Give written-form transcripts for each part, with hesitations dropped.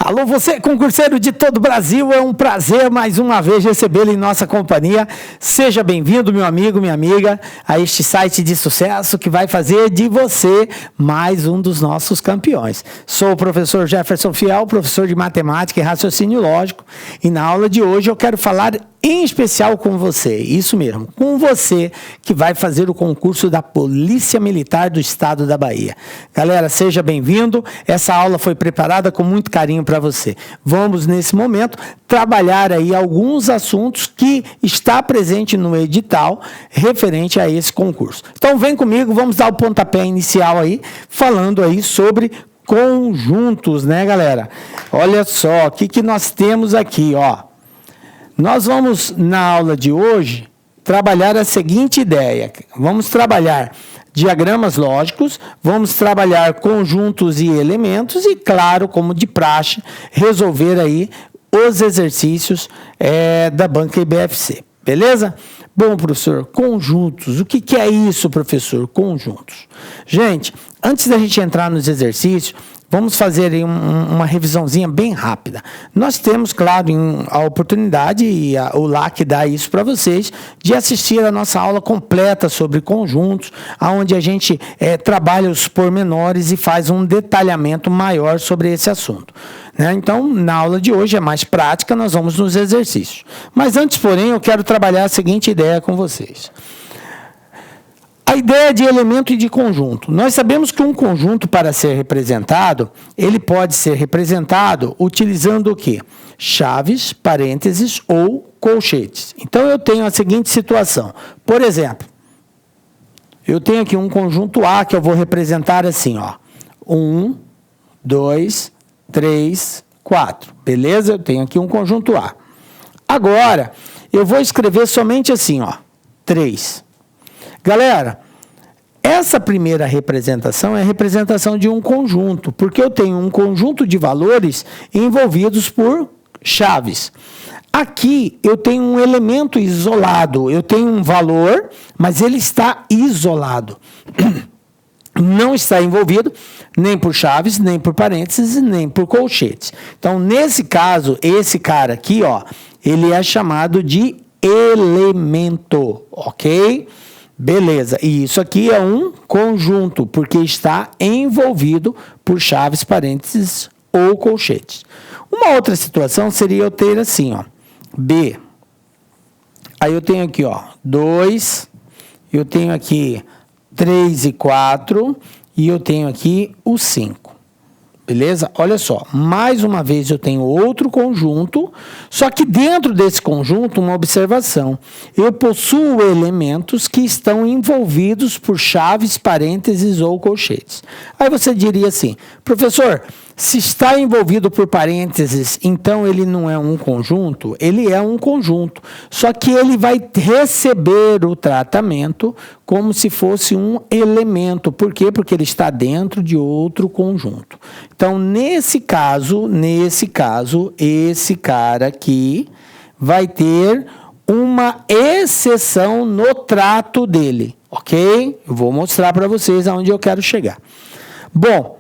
Alô, você, concurseiro de todo o Brasil, é um prazer mais uma vez recebê-lo em nossa companhia. Seja bem-vindo, meu amigo, minha amiga, a este site de sucesso que vai fazer de você mais um dos nossos campeões. Sou o professor Jefferson Fiel, professor de matemática e raciocínio lógico, e na aula de hoje eu quero falar em especial com você, isso mesmo, com você que vai fazer o concurso da Polícia Militar do Estado da Bahia. Galera, seja bem-vindo, essa aula foi preparada com muito carinho para você. Vamos, nesse momento, trabalhar aí alguns assuntos que está presente no edital referente a esse concurso. Então, vem comigo, vamos dar o pontapé inicial aí, falando aí sobre conjuntos, né, galera? Olha só, o que nós temos aqui, ó. Nós vamos, na aula de hoje, trabalhar a seguinte ideia. Vamos trabalhar diagramas lógicos, vamos trabalhar conjuntos e elementos e, claro, como de praxe, resolver aí os exercícios da banca IBFC. Beleza? Bom, professor, conjuntos. O que é isso, professor? Conjuntos. Gente, antes da gente entrar nos exercícios, vamos fazer aí uma revisãozinha bem rápida. Nós temos, claro, a oportunidade e o LAC dá isso para vocês, de assistir a nossa aula completa sobre conjuntos, onde a gente trabalha os pormenores e faz um detalhamento maior sobre esse assunto. Né? Então, na aula de hoje é mais prática, nós vamos nos exercícios. Mas antes, porém, eu quero trabalhar a seguinte ideia com vocês. A ideia de elemento e de conjunto. Nós sabemos que um conjunto, para ser representado, ele pode ser representado utilizando o quê? Chaves, parênteses ou colchetes. Então, eu tenho a seguinte situação. Por exemplo, eu tenho aqui um conjunto A que eu vou representar assim, ó. 1, 2, 3, 4. Beleza? Eu tenho aqui um conjunto A. Agora, eu vou escrever somente assim, ó. 3. Galera, essa primeira representação é a representação de um conjunto, porque eu tenho um conjunto de valores envolvidos por chaves. Aqui eu tenho um elemento isolado, eu tenho um valor, mas ele está isolado. Não está envolvido nem por chaves, nem por parênteses, nem por colchetes. Então, nesse caso, esse cara aqui, ó, ele é chamado de elemento, ok? Beleza, e isso aqui é um conjunto, porque está envolvido por chaves, parênteses ou colchetes. Uma outra situação seria eu ter assim, ó, B. Aí eu tenho aqui, ó, 2, eu tenho aqui 3 e 4, e eu tenho aqui o 5. Beleza? Olha só, mais uma vez eu tenho outro conjunto, só que dentro desse conjunto, uma observação. Eu possuo elementos que estão envolvidos por chaves, parênteses ou colchetes. Aí você diria assim, professor, se está envolvido por parênteses, então ele não é um conjunto? Ele é um conjunto, só que ele vai receber o tratamento como se fosse um elemento. Por quê? Porque ele está dentro de outro conjunto. Então, nesse caso, esse cara aqui vai ter uma exceção no trato dele, ok? Eu vou mostrar para vocês aonde eu quero chegar. Bom,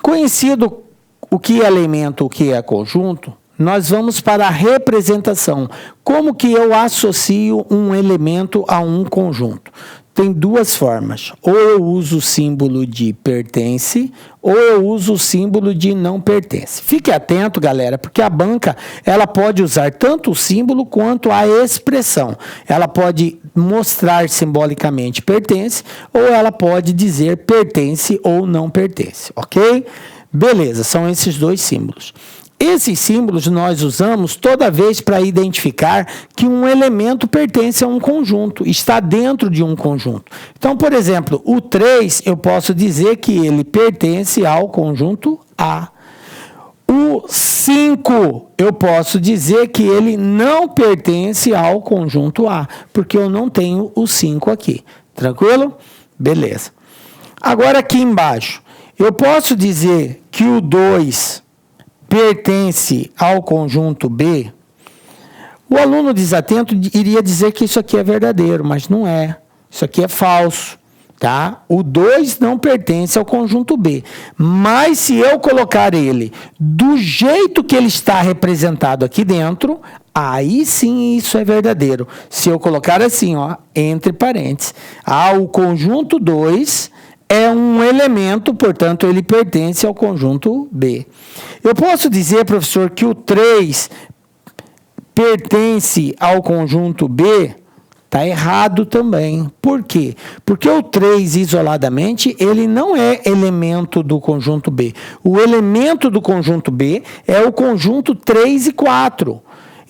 conhecido o que é elemento, o que é conjunto, nós vamos para a representação. Como que eu associo um elemento a um conjunto? Tem duas formas. Ou eu uso o símbolo de pertence, ou eu uso o símbolo de não pertence. Fique atento, galera, porque a banca ela pode usar tanto o símbolo quanto a expressão. Ela pode mostrar simbolicamente pertence, ou ela pode dizer pertence ou não pertence, ok? Beleza, são esses dois símbolos. Esses símbolos nós usamos toda vez para identificar que um elemento pertence a um conjunto, está dentro de um conjunto. Então, por exemplo, o 3, eu posso dizer que ele pertence ao conjunto A. O 5, eu posso dizer que ele não pertence ao conjunto A, porque eu não tenho o 5 aqui. Tranquilo? Beleza. Agora aqui embaixo, eu posso dizer que o 2 pertence ao conjunto B? O aluno desatento iria dizer que isso aqui é verdadeiro, mas não é. Isso aqui é falso. tá? O 2 não pertence ao conjunto B. Mas se eu colocar ele do jeito que ele está representado aqui dentro, aí sim isso é verdadeiro. Se eu colocar assim, ó, entre parênteses, o conjunto 2 é um elemento, portanto, ele pertence ao conjunto B. Eu posso dizer, professor, que o 3 pertence ao conjunto B? Está errado também. Por quê? Porque o 3, isoladamente, ele não é elemento do conjunto B. O elemento do conjunto B é o conjunto 3 e 4.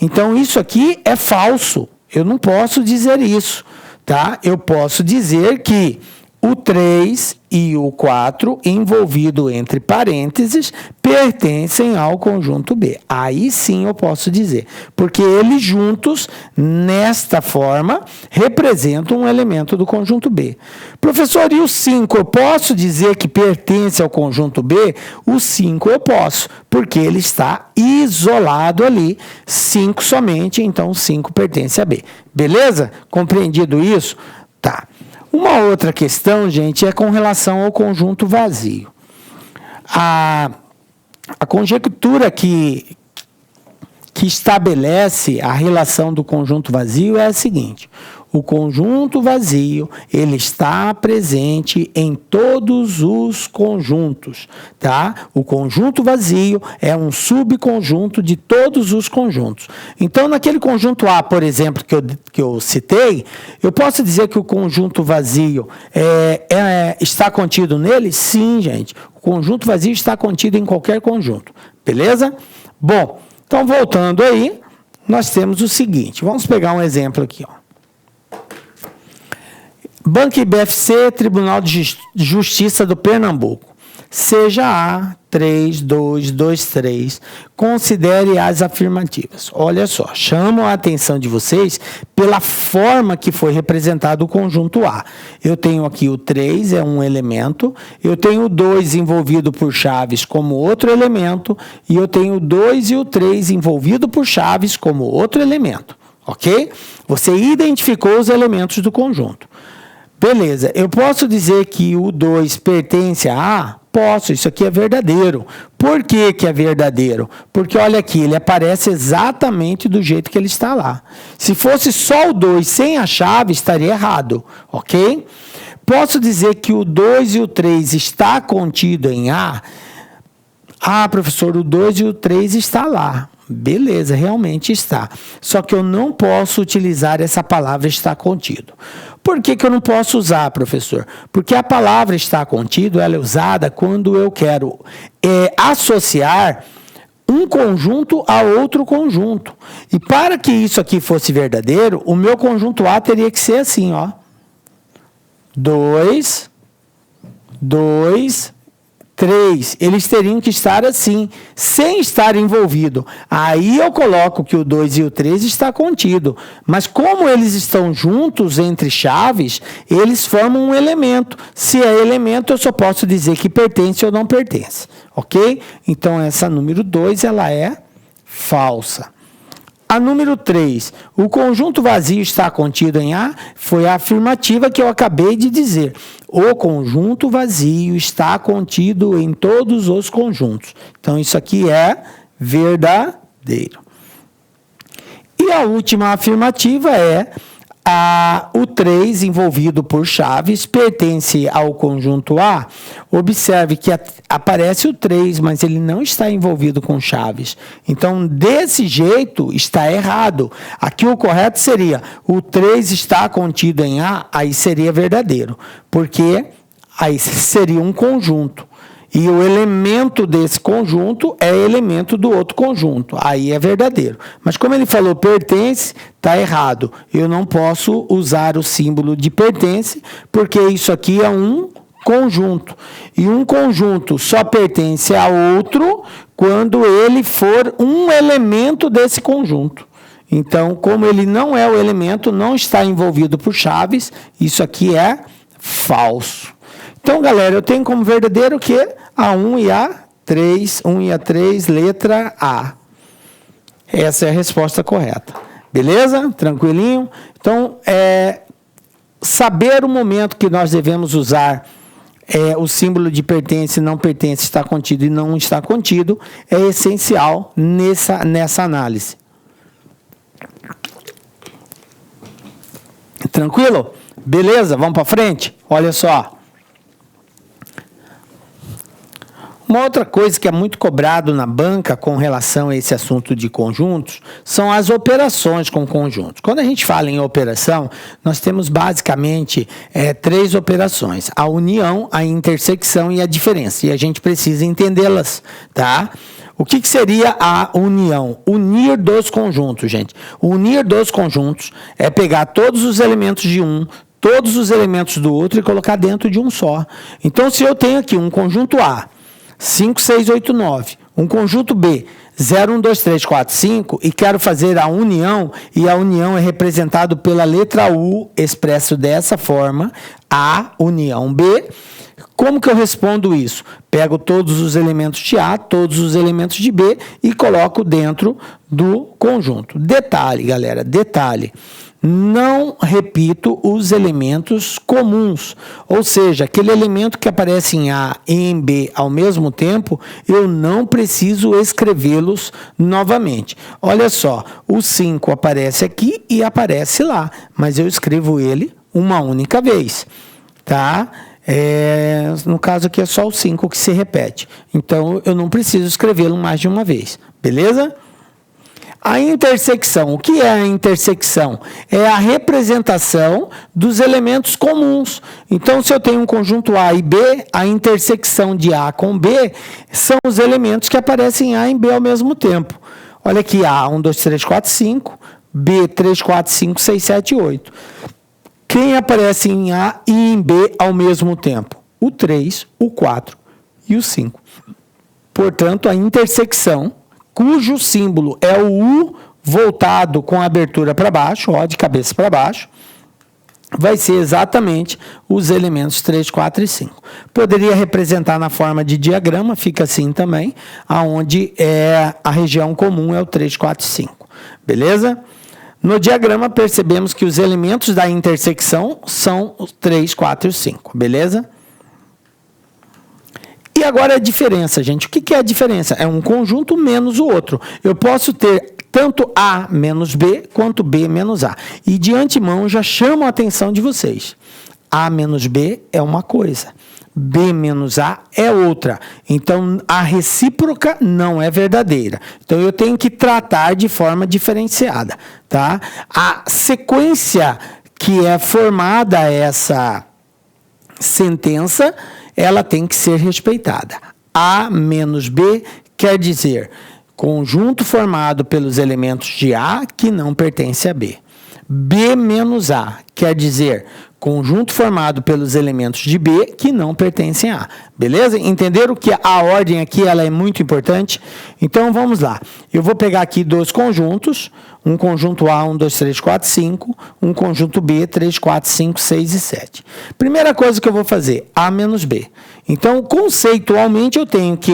Então, isso aqui é falso. Eu não posso dizer isso, tá? Eu posso dizer que o 3 e o 4, envolvido entre parênteses, pertencem ao conjunto B. Aí sim eu posso dizer, porque eles juntos, nesta forma, representam um elemento do conjunto B. Professor, e o 5, eu posso dizer que pertence ao conjunto B? O 5 eu posso, porque ele está isolado ali, 5 somente, então 5 pertence a B. Beleza? Compreendido isso? Tá. Uma outra questão, gente, é com relação ao conjunto vazio. A conjectura que estabelece a relação do conjunto vazio é a seguinte: o conjunto vazio, ele está presente em todos os conjuntos, tá? O conjunto vazio é um subconjunto de todos os conjuntos. Então, naquele conjunto A, por exemplo, que eu citei, eu posso dizer que o conjunto vazio está contido nele? Sim, gente. O conjunto vazio está contido em qualquer conjunto, beleza? Bom, então voltando aí, nós temos o seguinte, vamos pegar um exemplo aqui, ó. Banco IBFC, Tribunal de Justiça do Pernambuco. Seja A3223, considere as afirmativas. Olha só, chamo a atenção de vocês pela forma que foi representado o conjunto A. Eu tenho aqui o 3, é um elemento, eu tenho o 2 envolvido por chaves como outro elemento, e eu tenho o 2 e o 3 envolvido por chaves como outro elemento, ok? Você identificou os elementos do conjunto. Beleza, eu posso dizer que o 2 pertence a A? Posso, isso aqui é verdadeiro. Por que que é verdadeiro? Porque olha aqui, ele aparece exatamente do jeito que ele está lá. Se fosse só o 2 sem a chave, estaria errado, ok? Posso dizer que o 2 e o 3 está contido em A? Professor, o 2 e o 3 está lá. Beleza, realmente está. Só que eu não posso utilizar essa palavra está contido. Por que que eu não posso usar, professor? Porque a palavra está contido, ela é usada quando eu quero associar um conjunto a outro conjunto. E para que isso aqui fosse verdadeiro, o meu conjunto A teria que ser assim, ó. 2, 3, eles teriam que estar assim, sem estar envolvido. Aí eu coloco que o 2 e o 3 está contido. Mas como eles estão juntos entre chaves, eles formam um elemento. Se é elemento, eu só posso dizer que pertence ou não pertence. Ok? Então, essa número 2, ela é falsa. A número 3, o conjunto vazio está contido em A? Foi a afirmativa que eu acabei de dizer. O conjunto vazio está contido em todos os conjuntos. Então, isso aqui é verdadeiro. E a última afirmativa é o 3 envolvido por chaves pertence ao conjunto A. Observe que aparece o 3, mas ele não está envolvido com chaves. Então, desse jeito, está errado. Aqui o correto seria, o 3 está contido em A, aí seria verdadeiro. Porque aí seria um conjunto. E o elemento desse conjunto é elemento do outro conjunto. Aí é verdadeiro. Mas como ele falou pertence, está errado. Eu não posso usar o símbolo de pertence, porque isso aqui é um conjunto. E um conjunto só pertence a outro quando ele for um elemento desse conjunto. Então, como ele não é o elemento, não está envolvido por chaves, isso aqui é falso. Então, galera, eu tenho como verdadeiro o quê? A1 e A3, 1 e A3, letra A. Essa é a resposta correta. Beleza? Tranquilinho? Então, saber o momento que nós devemos usar o símbolo de pertence, não pertence, está contido e não está contido, é essencial nessa análise. Tranquilo? Beleza? Vamos para frente? Olha só. Uma outra coisa que é muito cobrado na banca com relação a esse assunto de conjuntos são as operações com conjuntos. Quando a gente fala em operação, nós temos basicamente 3 operações: a união, a intersecção e a diferença. E a gente precisa entendê-las, tá? O que seria a união? Unir dos conjuntos, gente. Unir dos conjuntos é pegar todos os elementos de um, todos os elementos do outro e colocar dentro de um só. Então, se eu tenho aqui um conjunto A, 5, 6, 8, 9, um conjunto B, 0, 1, 2, 3, 4, 5, e quero fazer a união, e a união é representado pela letra U, expresso dessa forma, A, união B. Como que eu respondo isso? Pego todos os elementos de A, todos os elementos de B e coloco dentro do conjunto. Detalhe, galera, detalhe. Não repito os elementos comuns, ou seja, aquele elemento que aparece em A e em B ao mesmo tempo, eu não preciso escrevê-los novamente. Olha só, o 5 aparece aqui e aparece lá, mas eu escrevo ele uma única vez, tá? No caso aqui é só o 5 que se repete, então eu não preciso escrevê-lo mais de uma vez, beleza? A intersecção, o que é a intersecção? É a representação dos elementos comuns. Então, se eu tenho um conjunto A e B, a intersecção de A com B são os elementos que aparecem em A e em B ao mesmo tempo. Olha aqui, A, 1, 2, 3, 4, 5, B, 3, 4, 5, 6, 7, 8. Quem aparece em A e em B ao mesmo tempo? O 3, o 4 e o 5. Portanto, a intersecção, cujo símbolo é o U voltado com a abertura para baixo, ó, de cabeça para baixo, vai ser exatamente os elementos 3, 4 e 5. Poderia representar na forma de diagrama, fica assim também, aonde a região comum é o 3, 4 e 5. Beleza? No diagrama, percebemos que os elementos da intersecção são os 3, 4 e 5. Beleza? E agora a diferença, gente. O que é a diferença? É um conjunto menos o outro. Eu posso ter tanto A menos B, quanto B menos A. E de antemão, já chamo a atenção de vocês. A menos B é uma coisa. B menos A é outra. Então, a recíproca não é verdadeira. Então, eu tenho que tratar de forma diferenciada, tá? A sequência que é formada essa sentença, ela tem que ser respeitada. A menos B quer dizer conjunto formado pelos elementos de A que não pertence a B. B menos A quer dizer conjunto formado pelos elementos de B que não pertencem a A. Beleza? Entenderam que a ordem aqui ela é muito importante? Então, vamos lá. Eu vou pegar aqui 2 conjuntos. Um conjunto A, 1, 2, 3, 4, 5. Um conjunto B, 3, 4, 5, 6 e 7. Primeira coisa que eu vou fazer, A menos B. Então, conceitualmente, eu tenho que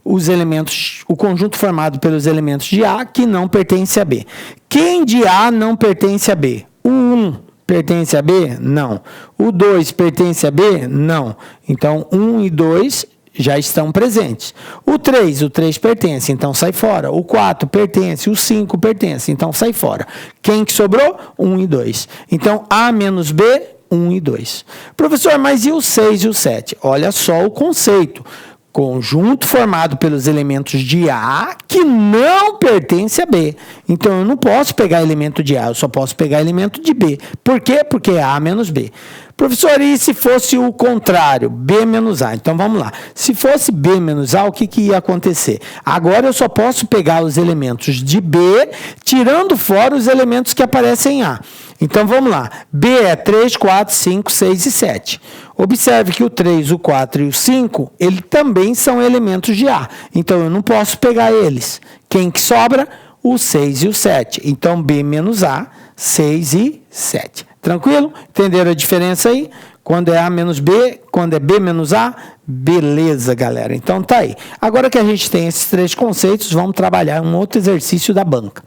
os elementos, o conjunto formado pelos elementos de A que não pertence a B. Quem de A não pertence a B? O 1 pertence a B? Não. O 2 pertence a B? Não. Então, 1 e 2 já estão presentes. O 3 pertence, então sai fora. O 4 pertence, o 5 pertence, então sai fora. Quem que sobrou? 1 e 2. Então, A menos B, 1 e 2. Professor, mas e o 6 e o 7? Olha só o conceito. Conjunto formado pelos elementos de A que não pertence a B. Então, eu não posso pegar elemento de A, eu só posso pegar elemento de B. Por quê? Porque é A menos B. Professor, e se fosse o contrário? B menos A. Então, vamos lá. Se fosse B menos A, o que ia acontecer? Agora, eu só posso pegar os elementos de B, tirando fora os elementos que aparecem em A. Então, vamos lá. B é 3, 4, 5, 6 e 7. Observe que o 3, o 4 e o 5, eles também são elementos de A. Então, eu não posso pegar eles. Quem que sobra? O 6 e o 7. Então, B menos A, 6 e 7. Tranquilo? Entenderam a diferença aí? Quando é A menos B, quando é B menos A, beleza, galera. Então, tá aí. Agora que a gente tem esses 3 conceitos, vamos trabalhar um outro exercício da banca.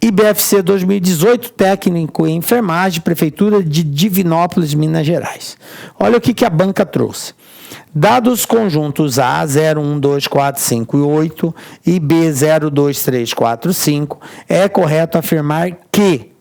IBFC 2018, técnico em enfermagem, Prefeitura de Divinópolis, Minas Gerais. Olha o que a banca trouxe. Dados conjuntos A, 0, 1, 2, 4, 5 e 8 e B, 0, 2, 3, 4, 5, é correto afirmar que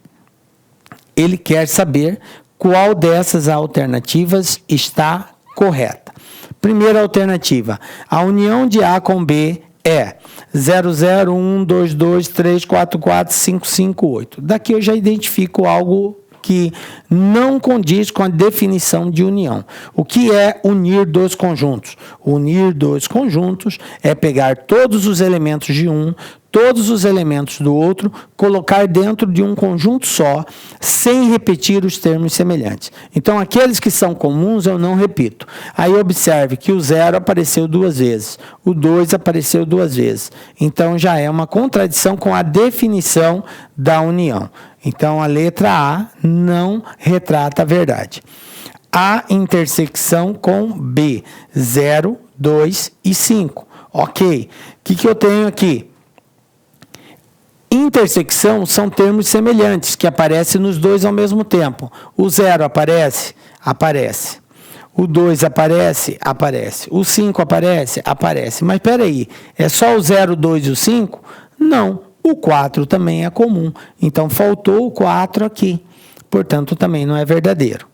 ele quer saber qual dessas alternativas está correta. Primeira alternativa, a união de A com B é 0, 0, 1, 2, 2, 3, 4, 4, 5, 5, 8. Daqui eu já identifico algo que não condiz com a definição de união. O que é unir dois conjuntos? Unir dois conjuntos é pegar todos os elementos de um, todos os elementos do outro, colocar dentro de um conjunto só, sem repetir os termos semelhantes. Então, aqueles que são comuns eu não repito. Aí observe que o 0 apareceu 2 vezes, o 2 apareceu 2 vezes. Então, já é uma contradição com a definição da união. Então, a letra A não retrata a verdade. A intersecção com B, 0, 2 e 5. Ok. O que eu tenho aqui? Intersecção são termos semelhantes, que aparecem nos dois ao mesmo tempo. O 0 aparece? Aparece. O 2 aparece? Aparece. O 5 aparece? Aparece. Mas espera aí, é só o 0, o 2 e o 5? Não. O 4 também é comum. Então, faltou o 4 aqui. Portanto, também não é verdadeiro.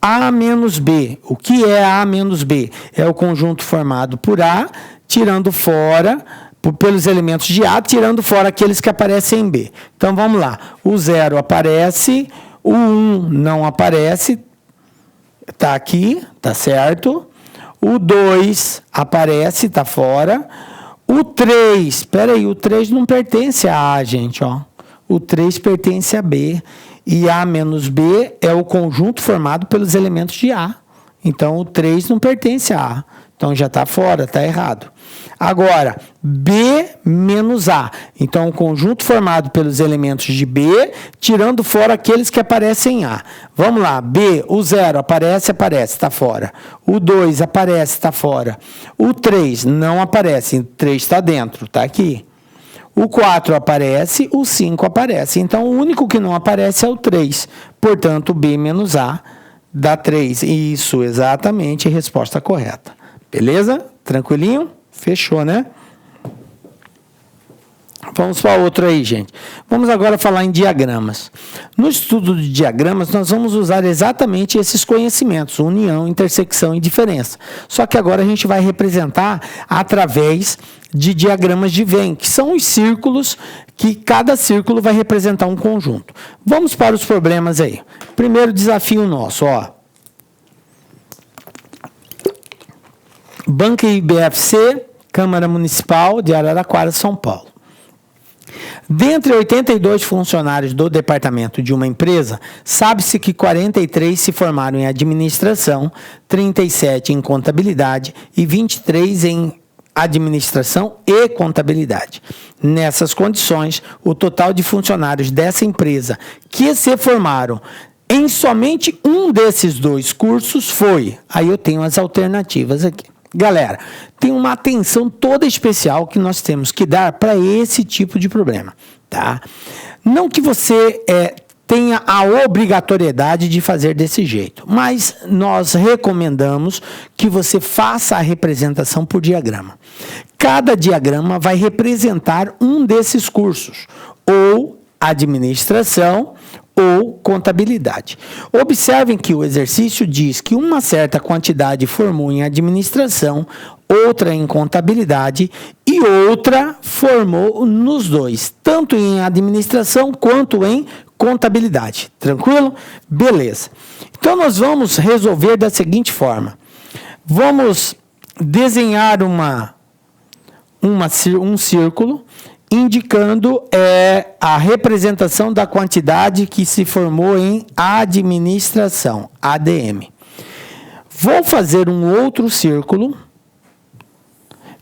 A menos B. O que é A menos B? É o conjunto formado por A, tirando fora, pelos elementos de A, tirando fora aqueles que aparecem em B. Então, vamos lá. O 0 aparece, o 1 não aparece, está aqui, está certo. O 2 aparece, está fora. O 3, espera aí, o 3 não pertence a A, gente, ó. O 3 pertence a B. E A menos B é o conjunto formado pelos elementos de A. Então, o 3 não pertence a A. Então, já está fora, está errado. Agora, B menos A. Então, o conjunto formado pelos elementos de B, tirando fora aqueles que aparecem em A. Vamos lá, B, o 0 aparece, está fora. O 2 aparece, está fora. O 3 não aparece, o 3 está dentro, está aqui. O 4 aparece, o 5 aparece. Então, o único que não aparece é o 3. Portanto, B menos A dá 3. Isso, exatamente, resposta correta. Beleza? Tranquilinho? Fechou, né? Vamos para outro aí, gente. Vamos agora falar em diagramas. No estudo de diagramas, nós vamos usar exatamente esses conhecimentos, união, intersecção e diferença. Só que agora a gente vai representar através de diagramas de Venn, que são os círculos, que cada círculo vai representar um conjunto. Vamos para os problemas aí. Primeiro desafio nosso, ó. Banca IBFC, Câmara Municipal de Araraquara, São Paulo. Dentre 82 funcionários do departamento de uma empresa, sabe-se que 43 se formaram em administração, 37 em contabilidade e 23 em administração e contabilidade. Nessas condições, o total de funcionários dessa empresa que se formaram em somente um desses dois cursos foi... Aí eu tenho as alternativas aqui. Galera, tem uma atenção toda especial que nós temos que dar para esse tipo de problema, tá? Não que você tenha a obrigatoriedade de fazer desse jeito, mas nós recomendamos que você faça a representação por diagrama. Cada diagrama vai representar um desses cursos, ou administração, ou contabilidade. Observem que o exercício diz que uma certa quantidade formou em administração, outra em contabilidade e outra formou nos dois, tanto em administração quanto em contabilidade. Tranquilo? Beleza. Então, nós vamos resolver da seguinte forma. Vamos desenhar um círculo indicando a representação da quantidade que se formou em administração, ADM. Vou fazer um outro círculo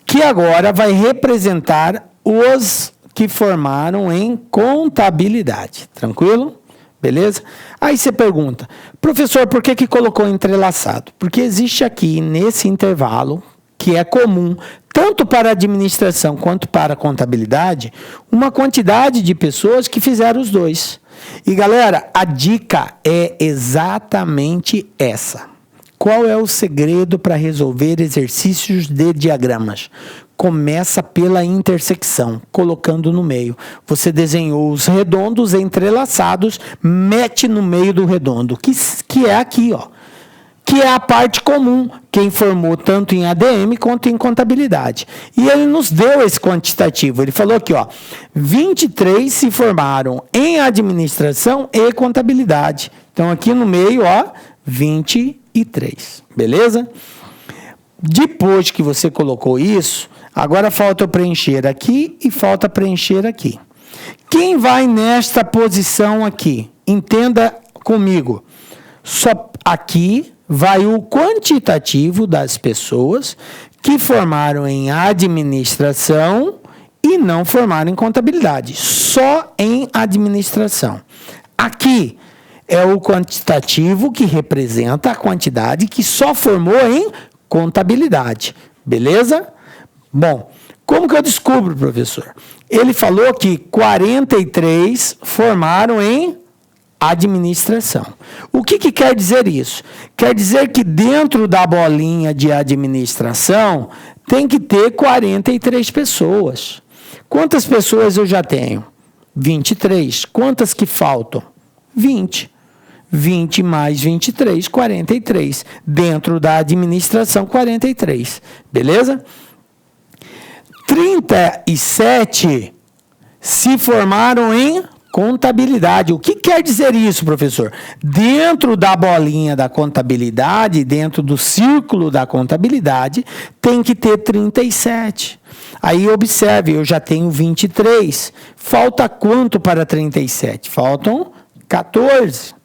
que agora vai representar os que formaram em contabilidade. Tranquilo? Beleza? Aí você pergunta, professor, por que colocou entrelaçado? Porque existe aqui, nesse intervalo, que é comum, tanto para a administração quanto para a contabilidade, uma quantidade de pessoas que fizeram os dois. E galera, a dica é exatamente essa. Qual é o segredo para resolver exercícios de diagramas? Começa pela intersecção, colocando no meio. Você desenhou os redondos entrelaçados, mete no meio do redondo, que é aqui, ó. Que é a parte comum, que informou tanto em ADM quanto em contabilidade. E ele nos deu esse quantitativo. Ele falou aqui, ó, 23 se formaram em administração e contabilidade. Então, aqui no meio, ó, 23. Beleza? Depois que você colocou isso, agora falta eu preencher aqui e falta preencher aqui. Quem vai nesta posição aqui? Entenda comigo. Só aqui vai o quantitativo das pessoas que formaram em administração e não formaram em contabilidade. Só em administração. Aqui é o quantitativo que representa a quantidade que só formou em contabilidade. Beleza? Bom, como que eu descubro, professor? Ele falou que 43 formaram em administração. O que quer dizer isso? Quer dizer que dentro da bolinha de administração tem que ter 43 pessoas. Quantas pessoas eu já tenho? 23. Quantas que faltam? 20. 20 mais 23, 43. Dentro da administração, 43. Beleza? 37 se formaram em contabilidade. O que quer dizer isso, professor? Dentro da bolinha da contabilidade, dentro do círculo da contabilidade, tem que ter 37. Aí observe, eu já tenho 23. Falta quanto para 37? Faltam 14.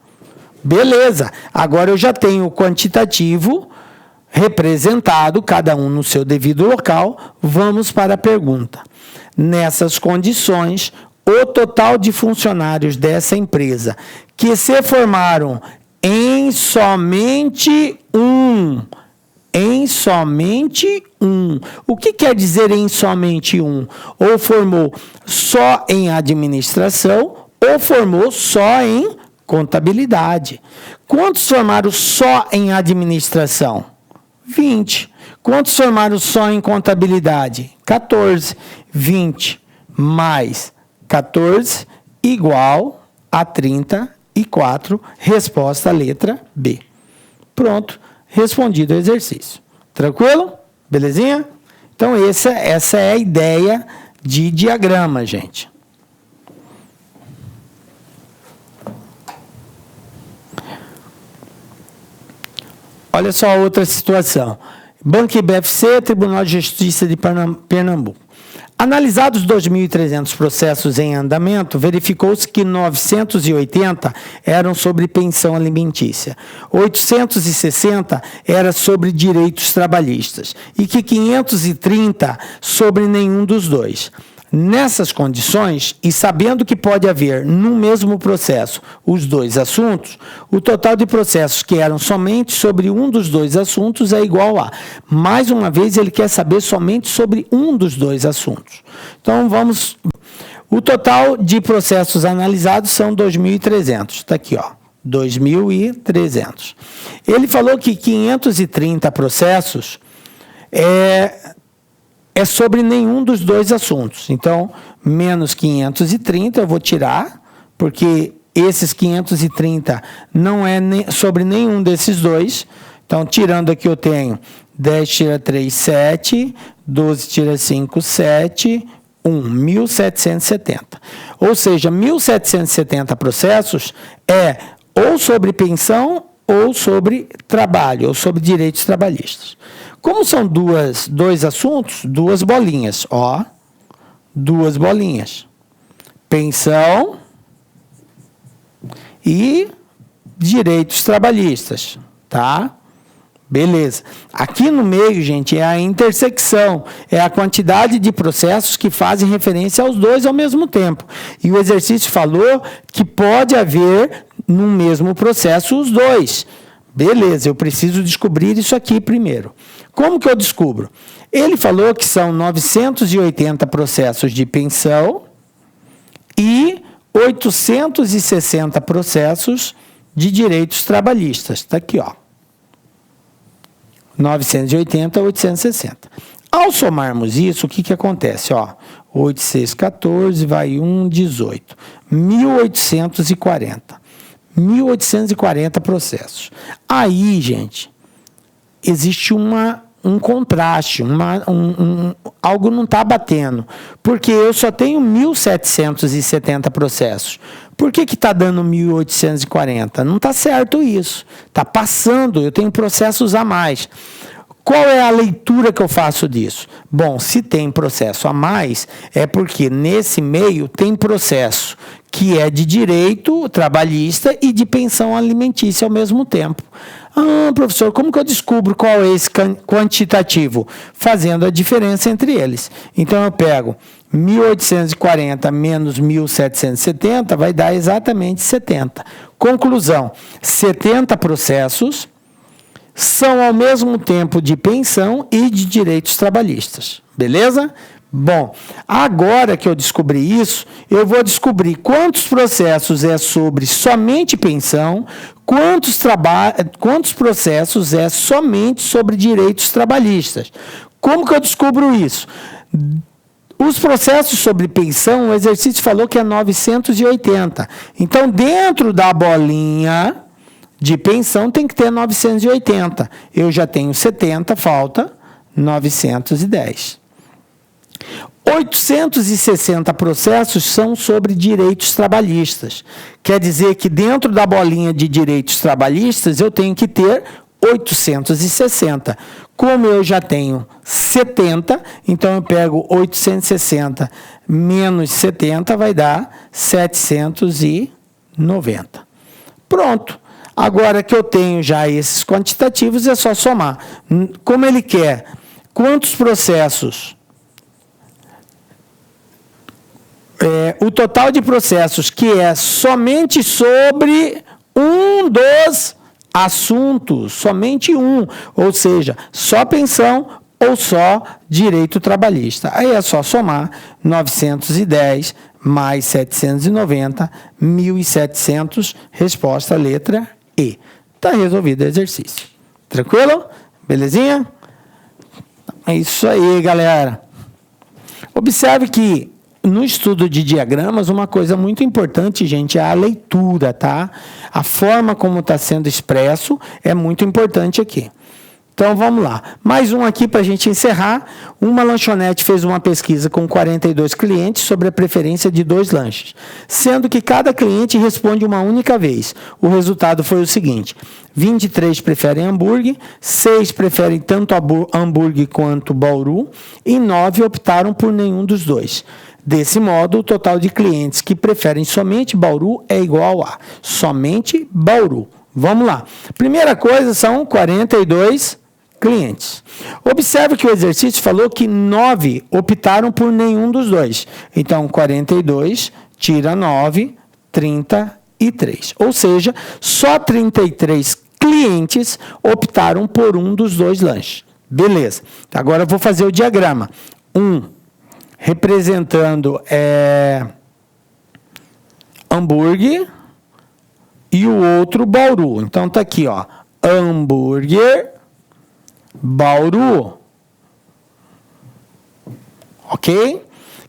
Beleza. Agora eu já tenho o quantitativo representado, cada um no seu devido local. Vamos para a pergunta. Nessas condições, o total de funcionários dessa empresa que se formaram em somente um. O que quer dizer em somente um? Ou formou só em administração, ou formou só em contabilidade. Quantos formaram só em administração? 20. Quantos formaram só em contabilidade? 14. 20 mais 14 igual a 34. Resposta letra B. Pronto. Respondido o exercício. Tranquilo? Belezinha? Então, essa é a ideia de diagrama, gente. Olha só outra situação. Banco IBFC, Tribunal de Justiça de Pernambuco. Analisados 2.300 processos em andamento, verificou-se que 980 eram sobre pensão alimentícia, 860 era sobre direitos trabalhistas e que 530 sobre nenhum dos dois. Nessas condições, e sabendo que pode haver no mesmo processo os dois assuntos, o total de processos que eram somente sobre um dos dois assuntos é igual a. Mais uma vez, ele quer saber somente sobre um dos dois assuntos. Então, vamos... O total de processos analisados são 2.300. Está aqui, ó. 2.300. Ele falou que 530 processos é sobre nenhum dos dois assuntos. Então, menos 530 eu vou tirar, porque esses 530 não é sobre nenhum desses dois. Então, tirando aqui eu tenho 10 tira 3, 7, 12 tira 5, 7, 1.770. Ou seja, 1.770 processos é ou sobre pensão ou sobre trabalho, ou sobre direitos trabalhistas. Como são dois assuntos, duas bolinhas, ó, duas bolinhas. Pensão e direitos trabalhistas, tá? Beleza. Aqui no meio, gente, é a intersecção, é a quantidade de processos que fazem referência aos dois ao mesmo tempo. E o exercício falou que pode haver no mesmo processo os dois. Beleza, eu preciso descobrir isso aqui primeiro. Como que eu descubro? Ele falou que são 980 processos de pensão e 860 processos de direitos trabalhistas. Está aqui, ó. 980, 860. Ao somarmos isso, o que acontece? Ó, 8, 6, 14, vai 1, 18. 1.840. 1.840 processos. Aí, gente, existe um contraste, algo não está batendo, porque eu só tenho 1.770 processos. Por que está dando 1.840? Não está certo isso. Está passando, eu tenho processos a mais. Qual é a leitura que eu faço disso? Bom, se tem processo a mais, é porque nesse meio tem processo que é de direito trabalhista e de pensão alimentícia ao mesmo tempo. Ah, professor, como que eu descubro qual é esse quantitativo? Fazendo a diferença entre eles. Então, eu pego 1.840 menos 1.770, vai dar exatamente 70. Conclusão, 70 processos são ao mesmo tempo de pensão e de direitos trabalhistas. Beleza? Bom, agora que eu descobri isso, eu vou descobrir quantos processos é sobre somente pensão, quantos processos é somente sobre direitos trabalhistas. Como que eu descubro isso? Os processos sobre pensão, o exercício falou que é 980. Então, dentro da bolinha de pensão tem que ter 980. Eu já tenho 70, falta 910. 860 processos são sobre direitos trabalhistas. Quer dizer que dentro da bolinha de direitos trabalhistas eu tenho que ter 860. Como eu já tenho 70, então eu pego 860 menos 70 vai dar 790. Pronto. Agora que eu tenho já esses quantitativos, é só somar. Como ele quer? Quantos processos? O total de processos que é somente sobre um dos assuntos, somente um, ou seja, só pensão ou só direito trabalhista. Aí é só somar 910 mais 790, 1.700, resposta letra E. Está resolvido o exercício. Tranquilo? Belezinha? É isso aí, galera. Observe que no estudo de diagramas, uma coisa muito importante, gente, é a leitura, tá? A forma como está sendo expresso é muito importante aqui. Então, vamos lá. Mais um aqui para a gente encerrar. Uma lanchonete fez uma pesquisa com 42 clientes sobre a preferência de 2 lanches, sendo que cada cliente responde uma única vez. O resultado foi o seguinte: 23 preferem hambúrguer, 6 preferem tanto hambúrguer quanto bauru e 9 optaram por nenhum dos dois. Desse modo, o total de clientes que preferem somente bauru é igual a somente bauru. Vamos lá. Primeira coisa, são 42 clientes. Observe que o exercício falou que 9 optaram por nenhum dos dois. Então, 42 tira 9, 33. Ou seja, só 33 clientes optaram por um dos dois lanches. Beleza. Agora eu vou fazer o diagrama. Representando hambúrguer e o outro bauru. Então tá aqui, ó, hambúrguer, bauru. Ok?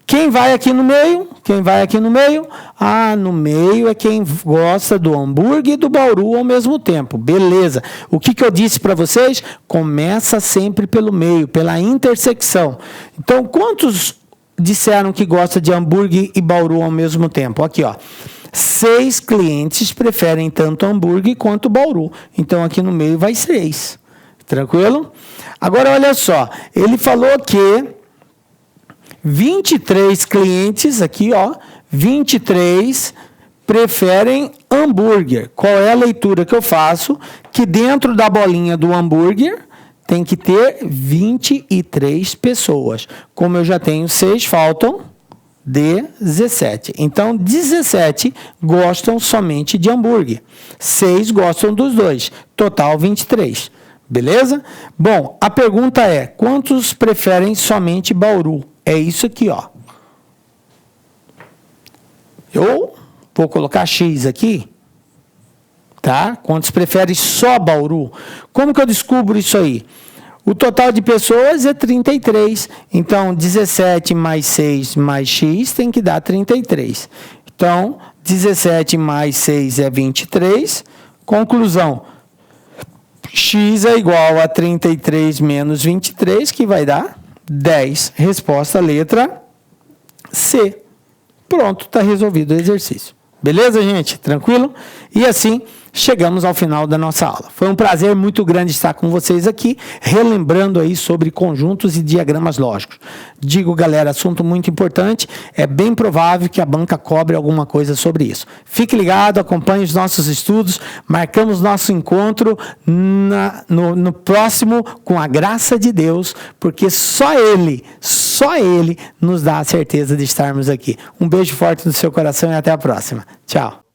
Quem vai aqui no meio? Quem vai aqui no meio? Ah, no meio é quem gosta do hambúrguer e do bauru ao mesmo tempo. Beleza. O que eu disse para vocês? Começa sempre pelo meio, pela intersecção. Então, quantos disseram que gosta de hambúrguer e bauru ao mesmo tempo? Aqui, ó. 6 clientes preferem tanto hambúrguer quanto bauru. Então, aqui no meio vai 6. Tranquilo? Agora, olha só. Ele falou que 23 clientes, aqui, ó. 23 preferem hambúrguer. Qual é a leitura que eu faço? Que dentro da bolinha do hambúrguer tem que ter 23 pessoas. Como eu já tenho 6, faltam 17. Então, 17 gostam somente de hambúrguer. 6 gostam dos dois. Total, 23. Beleza? Bom, a pergunta é, quantos preferem somente Bauru? É isso aqui, ó. Eu vou colocar X aqui, tá? Quantos preferem só Bauru? Como que eu descubro isso aí? O total de pessoas é 33, então 17 mais 6 mais X tem que dar 33. Então, 17 mais 6 é 23. Conclusão, X é igual a 33 menos 23, que vai dar 10. Resposta letra C. Pronto, está resolvido o exercício. Beleza, gente? Tranquilo? E assim, chegamos ao final da nossa aula. Foi um prazer muito grande estar com vocês aqui, relembrando aí sobre conjuntos e diagramas lógicos. Digo, galera, assunto muito importante, é bem provável que a banca cobre alguma coisa sobre isso. Fique ligado, acompanhe os nossos estudos, marcamos nosso encontro no próximo, com a graça de Deus, porque só Ele nos dá a certeza de estarmos aqui. Um beijo forte no seu coração e até a próxima. Tchau.